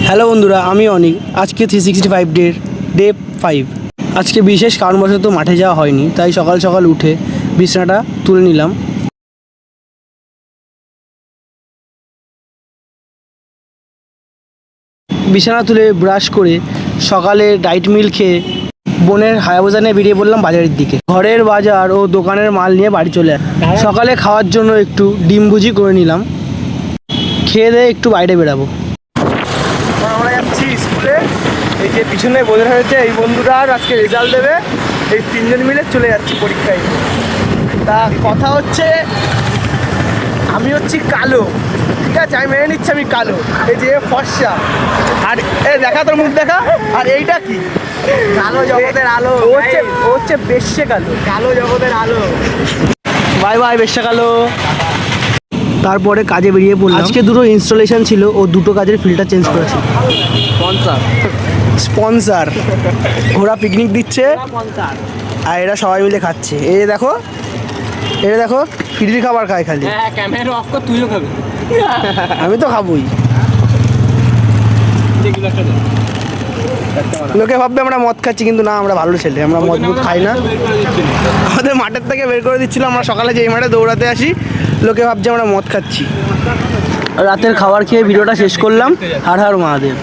Hello বন্ধুরা, আমি অনিক। আজকে 365 ডে 5। আজকে বিশেষ কারণবশত মাঠে যাওয়া হয়নি, তাই সকাল সকাল উঠে বিছানাটা তুলে নিলাম। বিছানা তুলে ব্রাশ করে সকালে ডাইট মিল খেয়ে বোনের হায়াবুসা নিয়ে বেরিয়ে পড়লাম বাজারের দিকে। ঘরের বাজার ও দোকানের মাল নিয়ে বাড়ি চলে আসি। সকালে খাওয়ার জন্য একটু ডিম ভুজি করে নিলাম। খেয়ে দিয়ে একটু বাইরে বেরাবো। আমরা যাচ্ছি স্কুলে। এই যে পিছনে বোঝা হয়েছে, এই বন্ধুরা আজকে রেজাল্ট দেবে। এই তিনজন মিলে চলে যাচ্ছি পরীক্ষায়। তা কথা হচ্ছে, আমি হচ্ছি কালো, ঠিক আছে? আমি মেনে নিচ্ছি আমি কালো। এই যে ফর্সা, আর দেখা তোর মুখ দেখা। আর এইটা কি? কালো জগতের আলো। ও হচ্ছে বেশ্যে কালো। কালো জগতের আলো। বাই বাই বেশ্যে কালো। তারপরে কাজে বেরিয়ে পড়লাম। আজকে দুটো ইনস্টলেশন ছিল ও দুটো কাজের ফিল্টার চেঞ্জ করেছি। স্পন্সর ওরা পিকনিক দিচ্ছে আর এরা সবাই মিলে খাচ্ছে। এই দেখো, এটা দেখো, ফ্রি খাবার খায় খালি। হ্যাঁ, ক্যামেরা অফ কর, তুইও খাবি। আমি তো খাবোই। লোকে ভাববে আমরা মদ খাচ্ছি, কিন্তু না, আমরা ভালো ছেলে, আমরা মদ খাই না। আমাদের মাঠের থেকে বের করে দিচ্ছিল। আমরা সকালে যে মাঠে দৌড়াতে আসি, লোকে ভাবছে আমরা মদ খাচ্ছি। রাতের খাবার খেয়ে ভিডিওটা শেষ করলাম। হর হর মহাদেব।